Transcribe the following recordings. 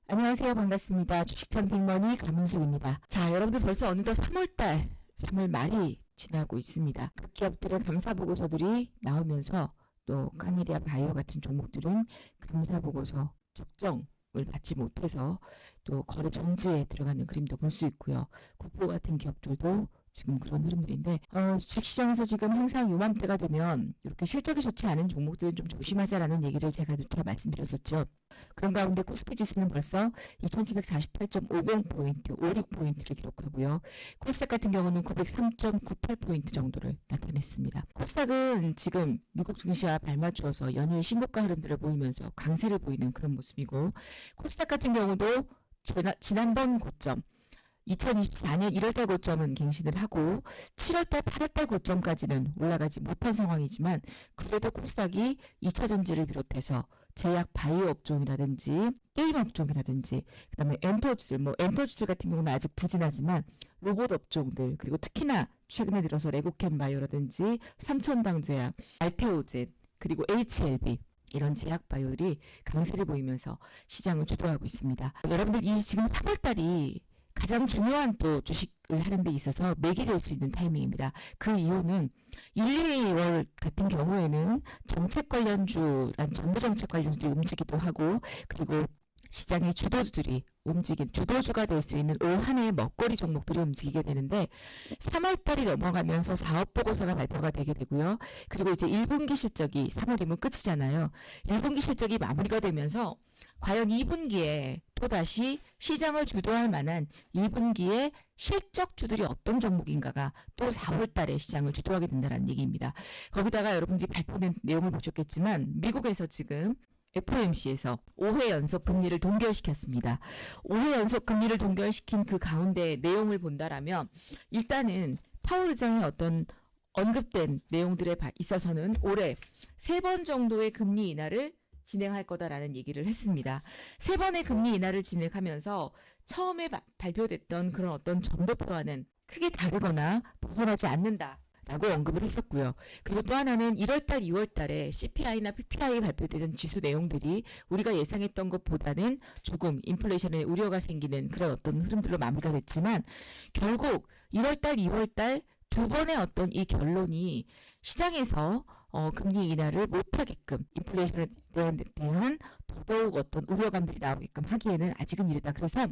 안녕하세요. 반갑습니다. 주식천 빅머니 강문숙입니다. 자, 여러분들 벌써 어느덧 3월달, 3월 말이 지나고 있습니다. 각 기업들의 감사보고서들이 나오면서 또 카네리아 바이오 같은 종목들은 감사보고서 적정을 받지 못해서 또 거래 정지에 들어가는 그림도 볼 수 있고요. 국보 같은 기업들도 지금 그런 흐름들인데 주식시장에서 지금 항상 요맘때가 되면 이렇게 실적이 좋지 않은 종목들은 좀 조심하자라는 얘기를 제가 누차 말씀드렸었죠. 그런 가운데 코스피 지수는 벌써 2948.50포인트, 56포인트를 기록하고요. 코스닥 같은 경우는 903.98포인트 정도를 나타냈습니다. 코스닥은 지금 미국 증시와 발맞추어서 연일 신고가 흐름들을 보이면서 강세를 보이는 그런 모습이고, 코스닥 같은 경우도 지난번 고점 2024년 1월달 고점은 갱신을 하고 7월달, 8월달 고점까지는 올라가지 못한 상황이지만, 그래도 코스닥이 2차 전지를 비롯해서 제약 바이오 업종이라든지 게임 업종이라든지 그다음에 엔터주들, 엔터주들 같은 경우는 아직 부진하지만 로봇 업종들, 그리고 특히나 최근에 들어서 레고캠 바이오라든지 삼천당제약, 알테오젠, 그리고 HLB 이런 제약 바이오들이 강세를 보이면서 시장을 주도하고 있습니다. 여러분들 이 지금 3월달이 가장 중요한 또 주식을 하는 데 있어서 맥이 될 수 있는 타이밍입니다. 그 이유는 1, 2월 같은 경우에는 정책 관련주란 정부 정책 관련주들이 움직이기도 하고, 그리고 시장의 주도주들이 주도주가 될 수 있는 올 한 해의 먹거리 종목들이 움직이게 되는데, 3월달이 넘어가면서 사업보고서가 발표가 되게 되고요. 그리고 이제 1분기 실적이 3월이면 끝이잖아요. 1분기 실적이 마무리가 되면서 과연 2분기에 또다시 시장을 주도할 만한 1분기의 실적주들이 어떤 종목인가가 또 4월달에 시장을 주도하게 된다는 얘기입니다. 거기다가 여러분들이 발표된 내용을 보셨겠지만, 미국에서 지금 FOMC에서 5회 연속 금리를 동결시켰습니다. 5회 연속 금리를 동결시킨 그 가운데 내용을 본다라면, 일단은 파월 의장의 어떤 언급된 내용들에 있어서는 올해 3번 정도의 금리 인하를 진행할 거다라는 얘기를 했습니다. 3번의 금리 인하를 진행하면서 처음에 발표됐던 그런 어떤 점도표와는 크게 다르거나 벗어나지 않는다 라고 언급을 했었고요. 그리고 또 하나는 1월달, 2월달에 CPI나 PPI 발표되는 지수 내용들이 우리가 예상했던 것보다는 조금 인플레이션에 우려가 생기는 그런 어떤 흐름들로 마무리가 됐지만, 결국 1월달, 2월달 두 번의 어떤 이 결론이 시장에서 금리 인하를 못하게끔, 인플레이션에 대한 더더욱 어떤 우려감들이 나오게끔 하기에는 아직은 이르다. 그래서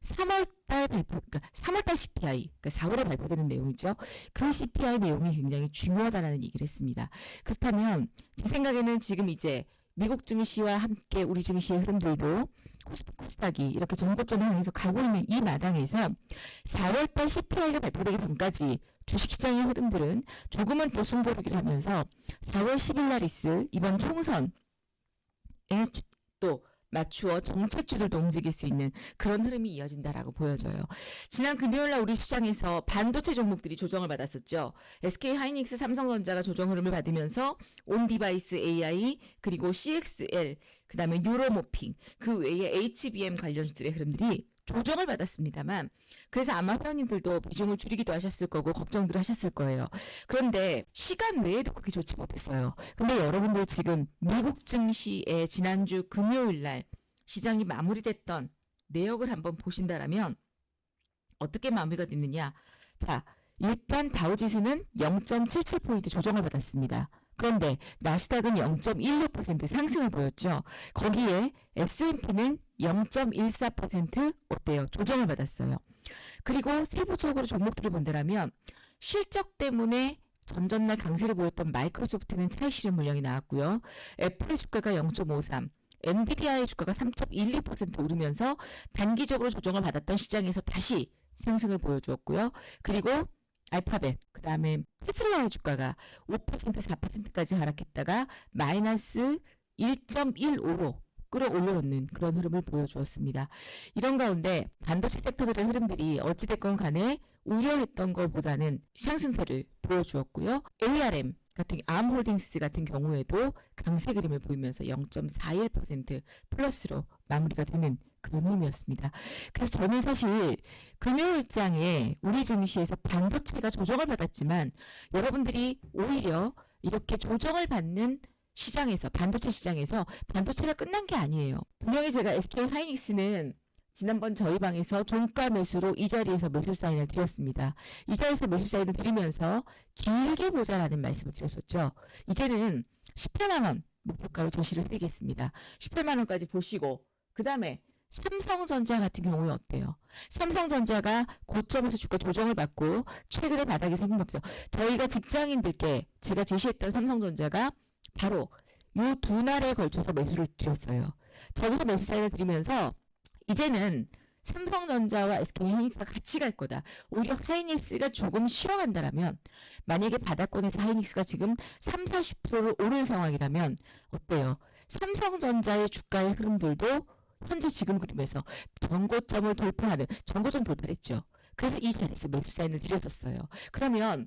3월달 CPI, 그러니까 4월에 발표되는 내용이죠. 그 CPI 내용이 굉장히 중요하다는 얘기를 했습니다. 그렇다면 제 생각에는 지금 이제 미국 증시와 함께 우리 증시의 흐름들도 코스닥이 이렇게 전고점을 향해서 가고 있는 이 마당에서 4월달 CPI가 발표되기 전까지 주식시장의 흐름들은 조금은 또 숨고르기를 하면서 4월 10일 날 있을 이번 총선에 또 맞추어 정책주들도 움직일 수 있는 그런 흐름이 이어진다라고 보여져요. 지난 금요일날 우리 시장에서 반도체 종목들이 조정을 받았었죠. SK하이닉스, 삼성전자가 조정 흐름을 받으면서 온디바이스 AI, 그리고 CXL, 그 다음에 유로모핑, 그 외에 HBM 관련주들의 흐름들이 조정을 받았습니다만, 그래서 아마 회원님들도 비중을 줄이기도 하셨을 거고 걱정들 하셨을 거예요. 그런데 시간 외에도 그렇게 좋지 못했어요. 근데 여러분들 지금 미국 증시의 지난주 금요일 날 시장이 마무리됐던 내역을 한번 보신다라면 어떻게 마무리가 됐느냐. 자, 일단 다우지수는 0.77포인트 조정을 받았습니다. 그런데 나스닥은 0.16% 상승을 보였죠. 거기에 S&P는 0.14% 어때요? 조정을 받았어요. 그리고 세부적으로 종목들을 본다면 실적 때문에 전전날 강세를 보였던 마이크로소프트는 차익 실현 물량이 나왔고요. 애플의 주가가 0.53, 엔비디아의 주가가 3.12% 오르면서 단기적으로 조정을 받았던 시장에서 다시 상승을 보여주었고요. 그리고 알파벳, 그 다음에 테슬라의 주가가 5%, 4%까지 하락했다가 마이너스 1.15로 끌어올려놓는 그런 흐름을 보여주었습니다. 이런 가운데 반도체 섹터들의 흐름들이 어찌됐건 간에 우려했던 것보다는 상승세를 보여주었고요. ARM 같은 암홀딩스 같은 경우에도 강세 그림을 보이면서 0.41% 플러스로 마무리가 되는 그런 흐름이었습니다. 그래서 저는 사실 금요일장에 우리 증시에서 반도체가 조정을 받았지만, 여러분들이 오히려 이렇게 조정을 받는 시장에서, 반도체 시장에서 반도체가 끝난 게 아니에요. 분명히 제가 SK 하이닉스는 지난번 저희 방에서 종가 매수로 이 자리에서 매수 사인을 드렸습니다. 이 자리에서 매수 사인을 드리면서 길게 보자라는 말씀을 드렸었죠. 이제는 18만 원 목표가로 제시를 해드리겠습니다. 18만 원까지 보시고 그 다음에 삼성전자 같은 경우에 어때요? 삼성전자가 고점에서 주가 조정을 받고 최근에 바닥이 생기면서 저희가 직장인들께 제가 제시했던 삼성전자가 바로 요 두 날에 걸쳐서 매수를 드렸어요. 저기서 매수 사인을 드리면서 이제는 삼성전자와 SK하이닉스가 같이 갈 거다. 오히려 하이닉스가 조금 쉬어간다라면 만약에 바닥권에서 하이닉스가 지금 30-40%를 오른 상황이라면 어때요? 삼성전자의 주가의 흐름들도 현재 지금 그림에서 전고점을 돌파하는 전고점 돌파했죠. 그래서 이 자리에서 매수 사인을 드렸었어요. 그러면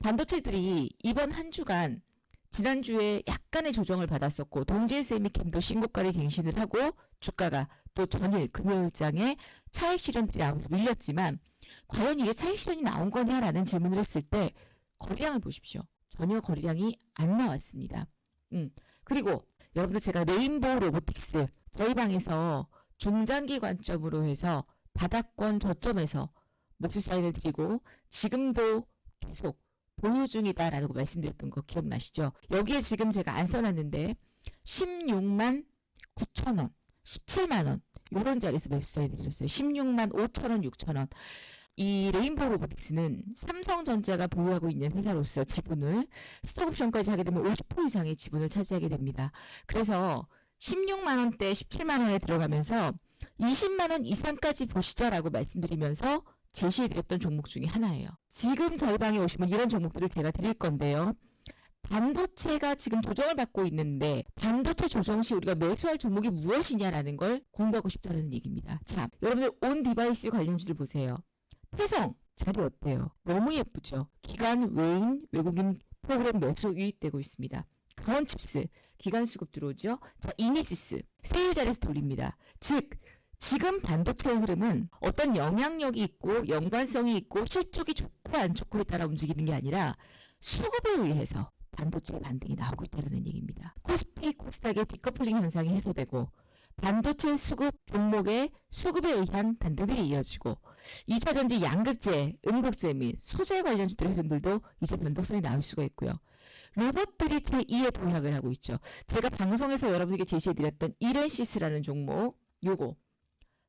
반도체들이 이번 한 주간 지난주에 약간의 조정을 받았었고 동진 세미캠도 신고가를 갱신을 하고 주가가 또 전일 금요일장에 차익 실현들이 나오면서 밀렸지만 과연 이게 차익 실현이 나온 거냐라는 질문을 했을 때 거래량을 보십시오. 전혀 거래량이 안 나왔습니다. 그리고 여러분들 제가 레인보우 로보틱스 저희 방에서 중장기 관점으로 해서 바닥권 저점에서 매수 사인을 드리고 지금도 계속 보유 중이다라고 말씀드렸던 거 기억나시죠? 여기에 지금 제가 안 써놨는데 16만 9천 원, 17만 원 이런 자리에서 매수 사인을 드렸어요. 16만 5천 원, 6천 원. 이 레인보우 로보틱스는 삼성전자가 보유하고 있는 회사로서 지분을 스톡옵션까지 하게 되면 50% 이상의 지분을 차지하게 됩니다. 그래서 16만 원대 17만 원에 들어가면서 20만 원 이상까지 보시자라고 말씀드리면서 제시해드렸던 종목 중에 하나예요. 지금 저희 방에 오시면 이런 종목들을 제가 드릴 건데요. 반도체가 지금 조정을 받고 있는데 반도체 조정 시 우리가 매수할 종목이 무엇이냐라는 걸 공부하고 싶다는 얘기입니다. 자, 여러분들 온 디바이스 관련주들 보세요. 태성 자리 어때요? 너무 예쁘죠? 기관, 외인, 외국인 프로그램 매수 유입되고 있습니다. 가온칩스 기관 수급 들어오죠? 자, 이니지스 세일 자리에서 돌립니다. 즉 지금 반도체의 흐름은 어떤 영향력이 있고 연관성이 있고 실적이 좋고 안 좋고에 따라 움직이는 게 아니라 수급에 의해서 반도체 반등이 나오고 있다는 얘기입니다. 코스피, 코스닥의 디커플링 현상이 해소되고 반도체 수급 종목의 수급에 의한 반등들이 이어지고 2차전지 양극재, 음극재 및 소재 관련주들의 흐름들도 이제 변동성이 나올 수가 있고요. 로봇들이 제2의 도약을 하고 있죠. 제가 방송에서 여러분에게 제시해드렸던 이렌시스라는 종목 요거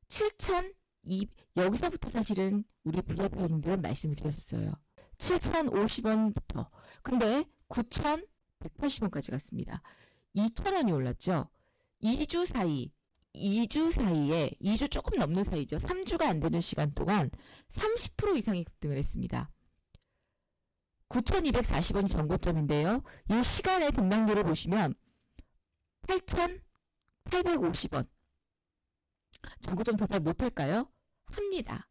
7,200 여기서부터 사실은 우리 VIP 회원님들은 말씀을 드렸었어요. 7,050원부터 근데 9,180원까지 갔습니다. 2,000원이 올랐죠. 2주 사이에 2주 조금 넘는 사이죠. 3주가 안 되는 시간 동안 30% 이상의 급등을 했습니다. 9,240원이 전고점인데요. 이 시간의 등락률을 보시면 8,850원. 전고점 돌파 못할까요? 합니다.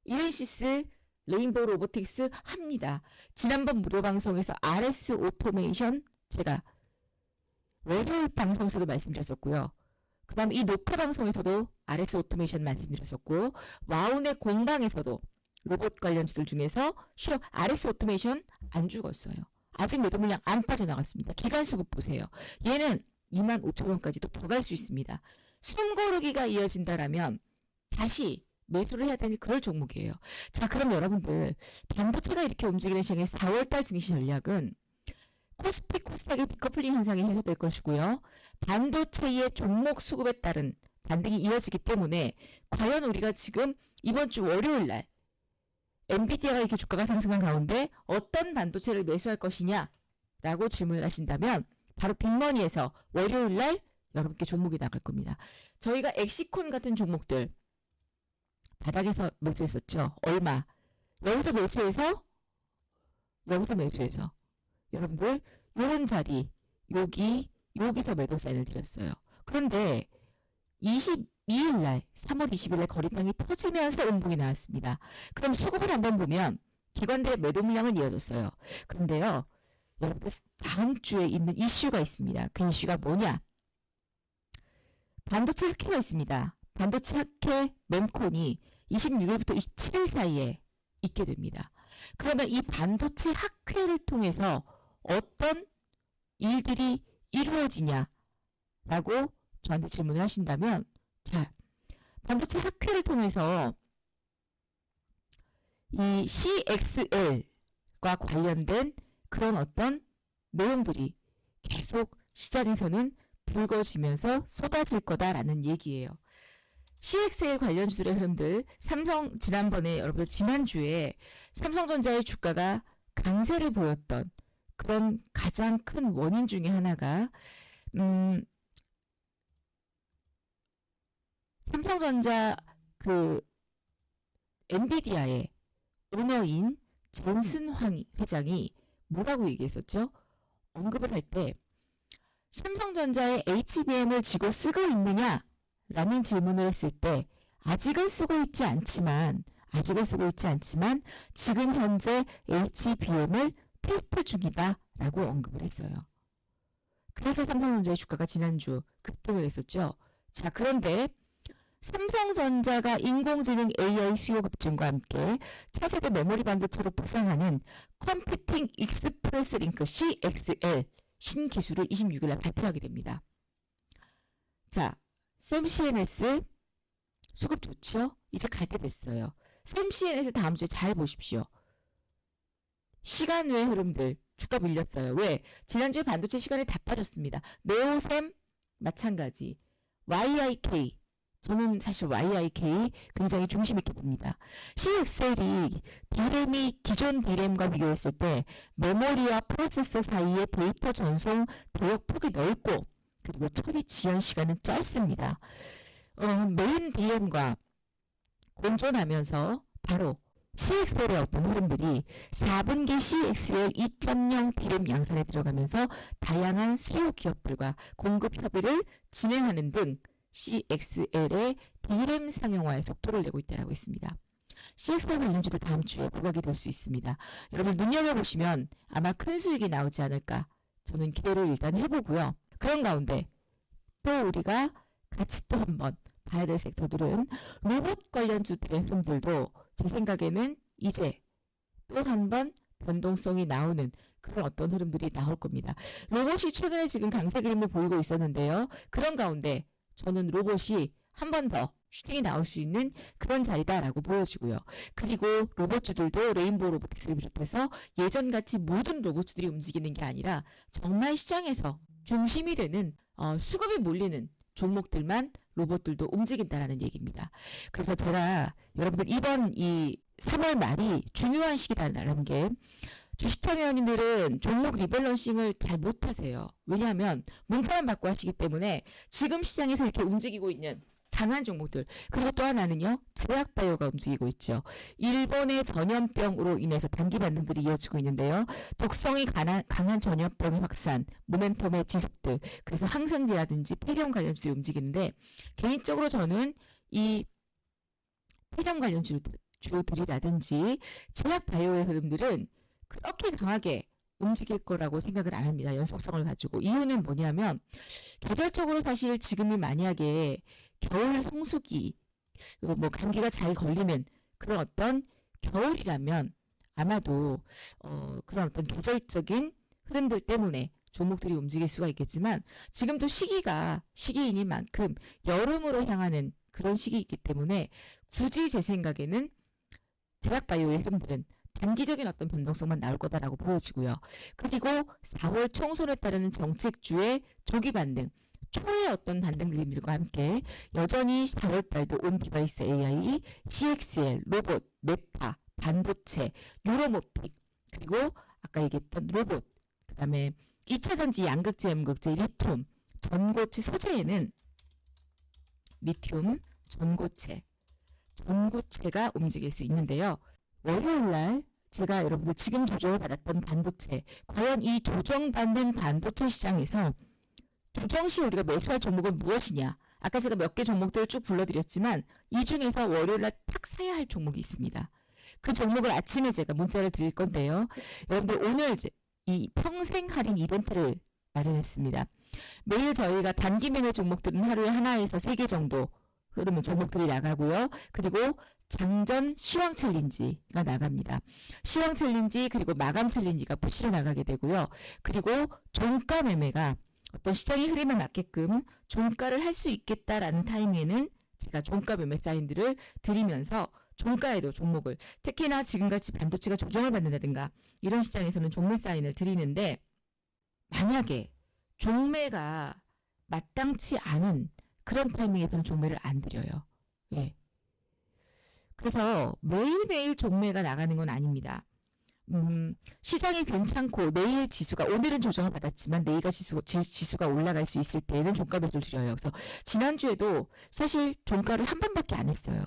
이렌시스, 레인보우 로보틱스 합니다. 지난번 무료 방송에서 RS 오토메이션 제가 월요일 방송에서도 말씀드렸었고요. 그 다음에 이 녹화 방송에서도 RS 오토메이션 말씀드렸었고 와운의 공방에서도 로봇 관련주들 중에서 RS 오토메이션 안 죽었어요. 아직 매도 물량 안 빠져나갔습니다. 기간 수급 보세요. 얘는 25,000원까지도 더 갈 수 있습니다. 숨고르기가 이어진다라면 다시 매수를 해야 되는 그럴 종목이에요. 자, 그럼 여러분들 반도체가 이렇게 움직이는 시장의 4월달 증시 전략은 코스피, 코스닥의 디커플링 현상이 해소될 것이고요. 반도체의 종목 수급에 따른 반등이 이어지기 때문에 과연 우리가 지금 이번 주 월요일날 엔비디아가 이렇게 주가가 상승한 가운데 어떤 반도체를 매수할 것이냐라고 질문을 하신다면 바로 빅머니에서 월요일날 여러분께 종목이 나갈 겁니다. 저희가 엑시콘 같은 종목들 바닥에서 매수했었죠. 얼마? 여기서 매수해서 여러분들 요런 자리 여기서 매도 사인을 드렸어요. 그런데 22일날 3월 20일날 거래량이 터지면서 음봉이 나왔습니다. 그럼 수급을 한번 보면 기관들의 매도 물량은 이어졌어요. 그런데요. 여러분들 다음 주에 있는 이슈가 있습니다. 그 이슈가 뭐냐? 반도체 흑해가 있습니다. 반도체 흑해 mem콘이 26일부터 27일 사이에 있게 됩니다. 그러면 이 반도체 흑해를 통해서 어떤 일들이 이루어지냐라고 저한테 질문을 하신다면, 자, 반도체 학회를 통해서 이 CXL과 관련된 그런 어떤 내용들이 계속 시장에서는 불거지면서 쏟아질 거다라는 얘기예요. CXL 관련주들의 흐름들, 삼성 지난번에 여러분들 지난주에 삼성전자의 주가가 강세를 보였던 그런 가장 큰 원인 중에 하나가 삼성전자 그 엔비디아의 오너인 젠슨 황 회장이 뭐라고 얘기했었죠? 언급을 할 때 삼성전자의 HBM을 지고 쓰고 있느냐라는 질문을 했을 때 아직은 쓰고 있지 않지만 지금 현재 HBM을 테스트 중이다라고 언급을 했어요. 그래서 삼성전자의 주가가 지난주 급등을 했었죠. 자, 그런데 삼성전자가 인공지능 AI 수요 급증과 함께 차세대 메모리 반도체로 부상하는 컴퓨팅 익스프레스 링크 CXL 신기술을 26일 날 발표하게 됩니다. 자, 샘 CNS 수급 좋죠? 이제 갈 때 됐어요. 샘 CNS 다음 주에 잘 보십시오. 시간 외 흐름들 주가 밀렸어요. 왜? 지난주에 반도체 시간에 다 빠졌습니다. 네오셈 마찬가지. YIK 저는 사실 YIK 굉장히 중심 있게 봅니다. CXL이 D램이 기존 D램과 비교했을 때 메모리와 프로세서 사이의 데이터 전송 대역 폭이 넓고 그리고 처리 지연 시간은 짧습니다. 메인 D램과 공존하면서 바로 CXL의 어떤 흐름들이 4분기 CXL 2.0 D램 양산에 들어가면서 다양한 수요 기업들과 공급 협의를 진행하는 등 CXL의 D램 상용화의 속도를 내고 있다고 했습니다. CXL 관련주도 다음 주에 부각이 될 수 있습니다. 여러분 눈여겨보시면 아마 큰 수익이 나오지 않을까 저는 기대를 일단 해보고요. 그런 가운데 또 우리가 같이 또 한번 봐야 될 섹터들은 로봇 관련주들의 흐름들도 제 생각에는 이제 또 한번 변동성이 나오는 그런 어떤 흐름들이 나올 겁니다. 로봇이 최근에 지금 강세 그림을 보이고 있었는데요. 그런 가운데 저는 로봇이 한 번 더 슈팅이 나올 수 있는 그런 자리다라고 보여지고요. 그리고 로봇주들도 레인보우 로보틱스를 비롯해서 예전같이 모든 로봇주들이 움직이는 게 아니라 정말 시장에서 중심이 되는 수급이 몰리는 종목들만 로봇들도 움직인다라는 얘기입니다. 그래서 제가 여러분들 이번 이 3월 말이 중요한 시기다라는 게 주식창 회원님들은 종목 리밸런싱을 잘 못하세요. 왜냐하면 문자만 받고 하시기 때문에 지금 시장에서 이렇게 움직이고 있는 강한 종목들 그리고 또 하나는요. 제약바이오가 움직이고 있죠. 일본의 전염병으로 인해서 단기 반등들이 이어지고 있는데요. 독성이 강한 전염병의 확산, 모멘텀의 지속들 그래서 항생제라든지 폐렴 관련주들이 움직이는데 개인적으로 저는 이 폐렴 관련 주들이라든지 제약바이오의 흐름들은 그렇게 강하게 움직일 거라고 생각을 안 합니다. 연속성을 가지고. 이유는 뭐냐면 계절적으로 사실 지금이 만약에 겨울 성수기 뭐 감기가 잘 걸리는 그런 어떤 겨울이라면 아마도 그런 어떤 계절적인 흐름들 때문에 종목들이 움직일 수가 있겠지만 지금도 시기인 만큼 여름으로 향하는 그런 시기이기 때문에 굳이 제 생각에는 제약바이오의 흐름들은 단기적인 어떤 변동성만 나올 거다라고 보여지고요. 그리고 4월 총선에 따르는 정책주의 조기 반등, 초의 어떤 반등 그림들과 함께 여전히 4월 달도 온 디바이스 AI, CXL, 로봇, 메타, 반도체, 유로모픽, 그리고 아까 얘기했던 로봇, 그 다음에 2차전지, 양극재, 음극재, 리튬, 전고체, 소재에는 리튬, 전구체가 움직일 수 있는데요. 월요일날 제가 여러분들 지금 조정을 받았던 반도체 과연 이 조정받는 반도체 시장에서 조정 시 우리가 매수할 종목은 무엇이냐 아까 제가 몇 개 종목들을 쭉 불러드렸지만 이 중에서 월요일날 탁 사야 할 종목이 있습니다. 그 종목을 아침에 제가 문자를 드릴 건데요. 여러분들 오늘 이 평생 할인 이벤트를 마련했습니다. 매일 저희가 단기 매매 종목들은 하루에 하나에서 3개 정도 흐르는 종목들이 나가고요. 그리고 장전 시황 챌린지가 나갑니다. 시황 챌린지 그리고 마감 챌린지가 붙이러 나가게 되고요. 그리고 종가 매매가 어떤 시장의 흐름에 맞게끔 종가를 할 수 있겠다라는 타이밍에는 제가 종가 매매 사인들을 드리면서 종가에도 종목을 특히나 지금같이 반도체가 조정을 받는다든가 이런 시장에서는 종매 사인을 드리는데 만약에 종매가 마땅치 않은 그런 타이밍에서는 종매를 안 드려요. 예. 그래서 매일매일 종매가 나가는 건 아닙니다. 시장이 괜찮고 내일 지수가 오늘은 조정을 받았지만 내일가 지수가 올라갈 수 있을 때에는 종가 매수를 드려요. 그래서 지난주에도 사실 종가를 한 번밖에 안 했어요.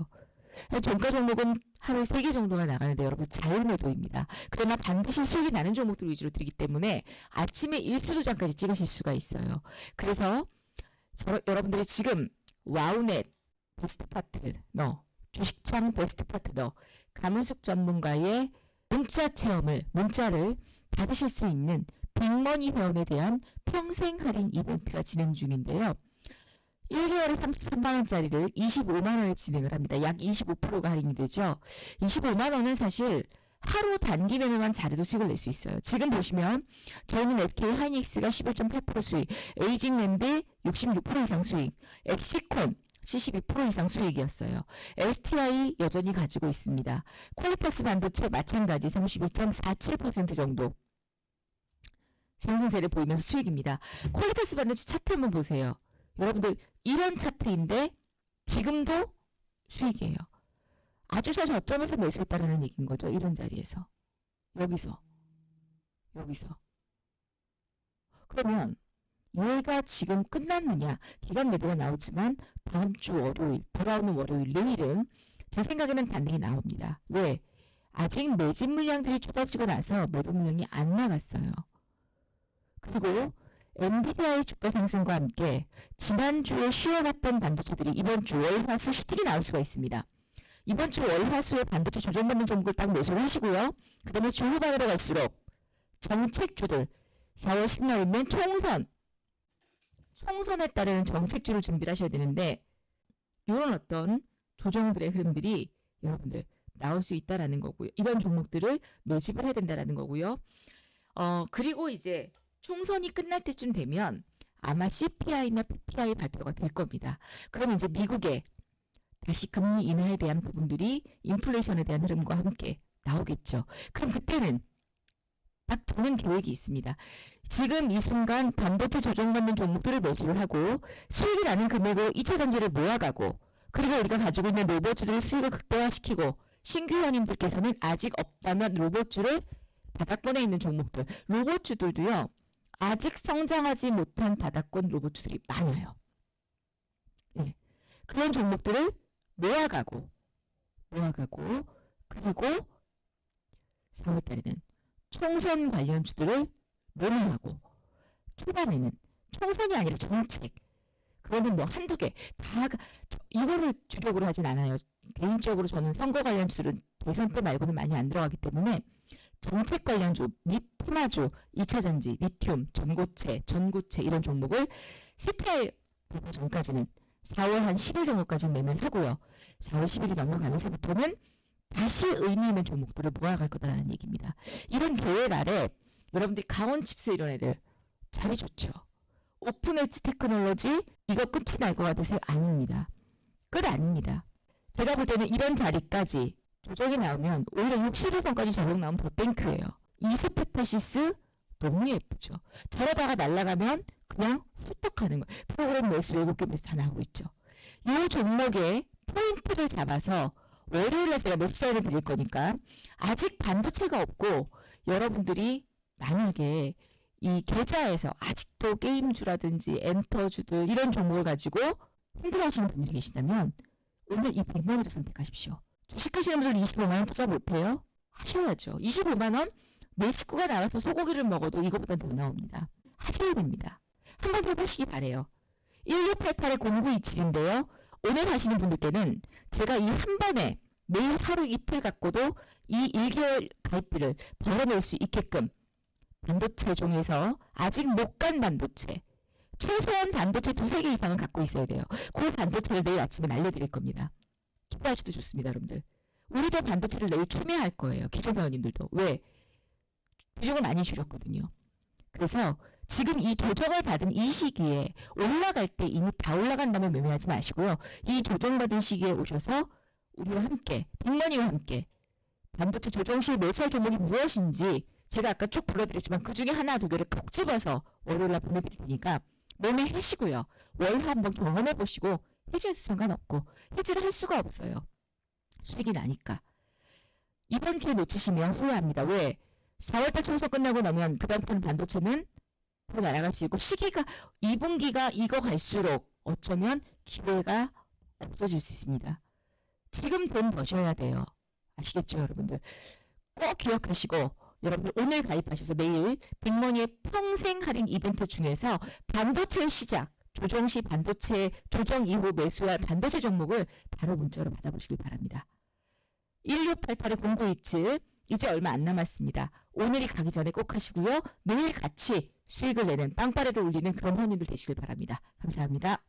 종가 종목은 하루에 3개 정도가 나가는데 여러분 자율매도입니다. 그러나 반드시 수익이 나는 종목들 위주로 드리기 때문에 아침에 일수도장까지 찍으실 수가 있어요. 그래서 여러분들이 지금 와우넷 베스트 파트너, 주식창 베스트 파트너, 가문숙 전문가의 문자를 받으실 수 있는 빅머니 회원에 대한 평생 할인 이벤트가 진행 중인데요. 1개월에 33만원짜리를 25만원에 진행을 합니다. 약 25%가 할인이 되죠. 25만원은 사실 하루 단기 매매만 잘해도 수익을 낼 수 있어요. 지금 보시면 저희는 SK 하이닉스가 11.8% 수익, 에이징랜드 66% 이상 수익, 엑시콘 72% 이상 수익이었어요. STI 여전히 가지고 있습니다. 퀄리타스 반도체 마찬가지 31.47% 정도 상승세를 보이면서 수익입니다. 퀄리타스 반도체 차트 한번 보세요. 여러분들 이런 차트인데 지금도 수익이에요. 아주 저점에서 매수했다라는 얘기인 거죠. 이런 자리에서. 여기서. 그러면 얘가 지금 끝났느냐. 기간 매도가 나오지만 다음 주 월요일, 돌아오는 월요일, 내일은 제 생각에는 반등이 나옵니다. 왜? 아직 매집 물량들이 쏟아지고 나서 매도 물량이 안 나갔어요. 그리고 엔비디아의 주가 상승과 함께 지난주에 쉬어갔던 반도체들이 이번 주 월화수 슈팅이 나올 수가 있습니다. 이번 주 월화수에 반도체 조정받는 종목을 딱 매수를 하시고요. 그 다음에 주 후반으로 갈수록 정책주들 4월 10일 있는 총선에 따르는 정책주를 준비를 하셔야 되는데 이런 어떤 조정들의 흐름들이 여러분들 나올 수 있다라는 거고요. 이런 종목들을 매집을 해야 된다라는 거고요. 그리고 이제 총선이 끝날 때쯤 되면 아마 CPI나 PPI 발표가 될 겁니다. 그럼 이제 미국의 다시 금리 인하에 대한 부분들이 인플레이션에 대한 흐름과 함께 나오겠죠. 그럼 그때는 딱 저는 계획이 있습니다. 지금 이 순간 반도체 조정받는 종목들을 매수를 하고 수익이 나는 금액으로 2차 전지를 모아가고 그리고 우리가 가지고 있는 로봇주들을 수익을 극대화시키고 신규 회원님들께서는 아직 없다면 로봇주를 바닥권에 있는 종목들 로봇주들도요. 아직 성장하지 못한 바닥권 로봇주들이 많아요. 예. 그런 종목들을 모아가고 그리고 4월달에는 총선 관련주들을 모름하고 초반에는 총선이 아니라 정책 그거는 뭐 한두 개 다 이거를 주력으로 하진 않아요. 개인적으로 저는 선거 관련주들은 대선 때 말고는 많이 안 들어가기 때문에 정책 관련주 및 테마주 2차전지, 리튬, 전고체 이런 종목을 CPI 발표 전까지는 4월 한 10일 정도까지 매매를 하고요. 4월 10일이 넘어가면서부터는 다시 의미 있는 종목들을 모아갈 거다라는 얘기입니다. 이런 계획 아래 여러분들이 강원칩스 이런 애들 자리 좋죠. 오픈 엣지 테크놀로지 이거 끝이 날 것 같으세요? 아닙니다. 끝 아닙니다. 제가 볼 때는 이런 자리까지 조정이 나오면 오히려 60일선까지 조정 나오면 더 땡큐예요. 이스페타시스 너무 예쁘죠. 저러다가 날아가면 그냥 훌떡 하는 거예요. 프로그램 매수 7개 매수 다 나오고 있죠. 이 종목에 포인트를 잡아서 월요일에 제가 매수 사인을 드릴 거니까 아직 반도체가 없고 여러분들이 만약에 이 계좌에서 아직도 게임주라든지 엔터주들 이런 종목을 가지고 힘들어하시는 분들이 계시다면 오늘 이 100만원을 선택하십시오. 주식하시는 분들 25만원 투자 못해요? 하셔야죠. 25만원 내 식구가 나가서 소고기를 먹어도 이거보다 더 나옵니다. 하셔야 됩니다. 한번 해보시기 바래요. 1688의 0927인데요. 오늘 하시는 분들께는 제가 이 한 번에 매일 하루 이틀 갖고도 이 1개월 가입비를 벌어낼 수 있게끔 반도체 종에서 아직 못 간 반도체 최소한 반도체 2-3개 이상은 갖고 있어야 돼요. 그 반도체를 내일 아침에 알려드릴 겁니다. 기대하셔도 좋습니다, 여러분들. 우리도 반도체를 내일 추매할 거예요. 기존 회원님들도. 왜? 비중을 많이 줄였거든요. 그래서 지금 이 조정을 받은 이 시기에 올라갈 때 이미 다 올라간 다음에 매매하지 마시고요. 이 조정받은 시기에 오셔서 우리와 함께, 빅머니와 함께 반도체 조정 시 매수할 종목이 무엇인지 제가 아까 쭉 불러드렸지만 그 중에 하나 두 개를 콕 집어서 월요일날 보내드릴 테니까 매매하시고요. 월화 한번 경험해보시고 해지해서 상관없고 해지를 할 수가 없어요. 수익이 나니까. 이번 기회 놓치시면 후회합니다. 왜? 4월달 총선 끝나고 나면 그 다음부터는 반도체는 앞으로 날아갈 수 있고 시기가 2분기가 익어갈수록 어쩌면 기회가 없어질 수 있습니다. 지금 돈 버셔야 돼요. 아시겠죠, 여러분들? 꼭 기억하시고 여러분들 오늘 가입하셔서 내일 빅머니의 평생 할인 이벤트 중에서 반도체 시작, 조정 시 반도체, 조정 이후 매수할 반도체 종목을 바로 문자로 받아보시길 바랍니다. 1688-0927 이제 얼마 안 남았습니다. 오늘이 가기 전에 꼭 하시고요. 내일 같이 수익을 내는 빵빠레를 올리는 그런 회원님들 되시길 바랍니다. 감사합니다.